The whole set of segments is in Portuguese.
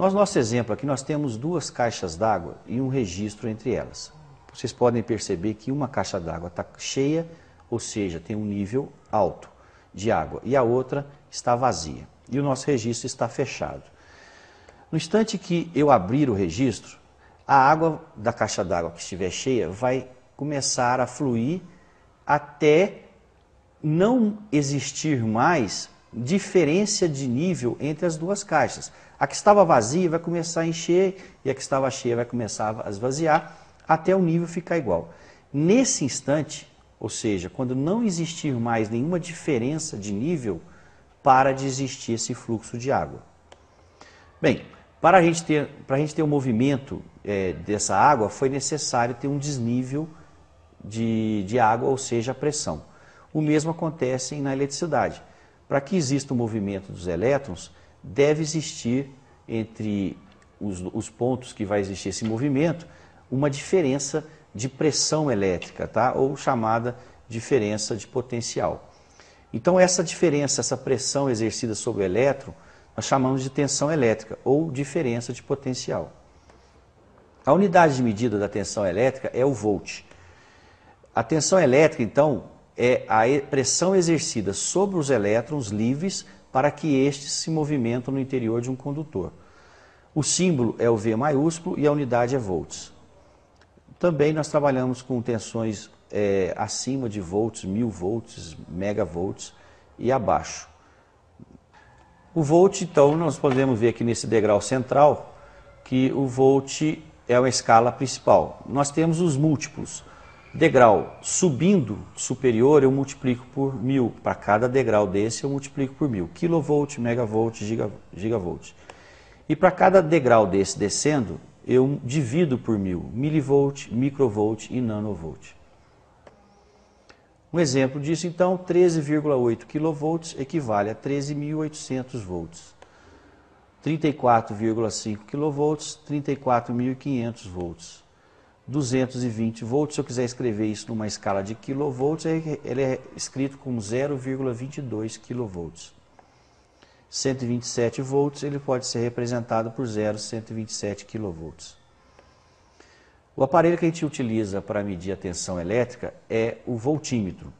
No nosso exemplo aqui, nós temos duas caixas d'água e um registro entre elas. Vocês podem perceber que uma caixa d'água está cheia, ou seja, tem um nível alto de água, e a outra está vazia. E o nosso registro está fechado. No instante que eu abrir o registro, a água da caixa d'água que estiver cheia vai começar a fluir até não existir mais diferença de nível entre as duas caixas. A que estava vazia vai começar a encher e a que estava cheia vai começar a esvaziar até o nível ficar igual. Nesse instante, ou seja, quando não existir mais nenhuma diferença de nível, para de existir esse fluxo de água. Bem, para a gente ter um movimento dessa água, foi necessário ter um desnível de água, ou seja, a pressão. O mesmo acontece na eletricidade. Para que exista o movimento dos elétrons, deve existir entre os pontos que vai existir esse movimento, uma diferença de pressão elétrica, tá? Ou chamada diferença de potencial. Então essa diferença, essa pressão exercida sobre o elétron, nós chamamos de tensão elétrica ou diferença de potencial. A unidade de medida da tensão elétrica é o volt. A tensão elétrica, então, é a pressão exercida sobre os elétrons livres para que estes se movimentam no interior de um condutor. O símbolo é o V maiúsculo e a unidade é volts. Também nós trabalhamos com tensões acima de volts, 1000 volts, megavolts e abaixo. O volt, então, nós podemos ver aqui nesse degrau central que o volt é uma escala principal. Nós temos os múltiplos. Degrau subindo superior eu multiplico por 1000. Para cada degrau desse eu multiplico por 1000. Kilovolt, megavolt, gigavolt. E para cada degrau desse descendo, eu divido por 1000. Milivolt, microvolt e nanovolt. Um exemplo disso, então, 13,8 kV equivale a 13.800 volts. 34,5 kV, 34.500 volts. 220 volts, se eu quiser escrever isso numa escala de kilovolts, ele é escrito como 0,22 kV. 127 volts, ele pode ser representado por 0,127 kV. O aparelho que a gente utiliza para medir a tensão elétrica é o voltímetro.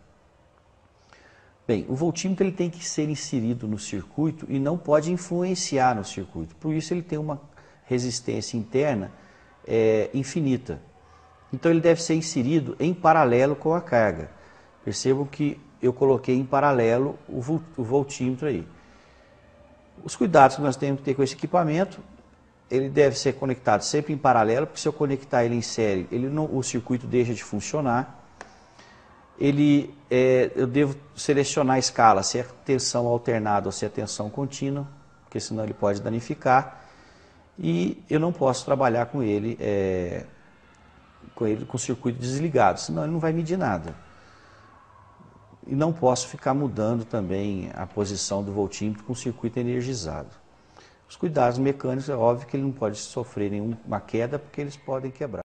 Bem, o voltímetro ele tem que ser inserido no circuito e não pode influenciar no circuito. Por isso ele tem uma resistência interna infinita. Então ele deve ser inserido em paralelo com a carga. Percebam que eu coloquei em paralelo o voltímetro aí. Os cuidados que nós temos que ter com esse equipamento, ele deve ser conectado sempre em paralelo, porque se eu conectar ele em série, o circuito deixa de funcionar. Eu devo selecionar a escala, se é tensão alternada ou se é tensão contínua, porque senão ele pode danificar. E eu não posso trabalhar com ele com o circuito desligado, senão ele não vai medir nada. E não posso ficar mudando também a posição do voltímetro com o circuito energizado. Os cuidados mecânicos, é óbvio que ele não pode sofrer nenhuma queda, porque eles podem quebrar.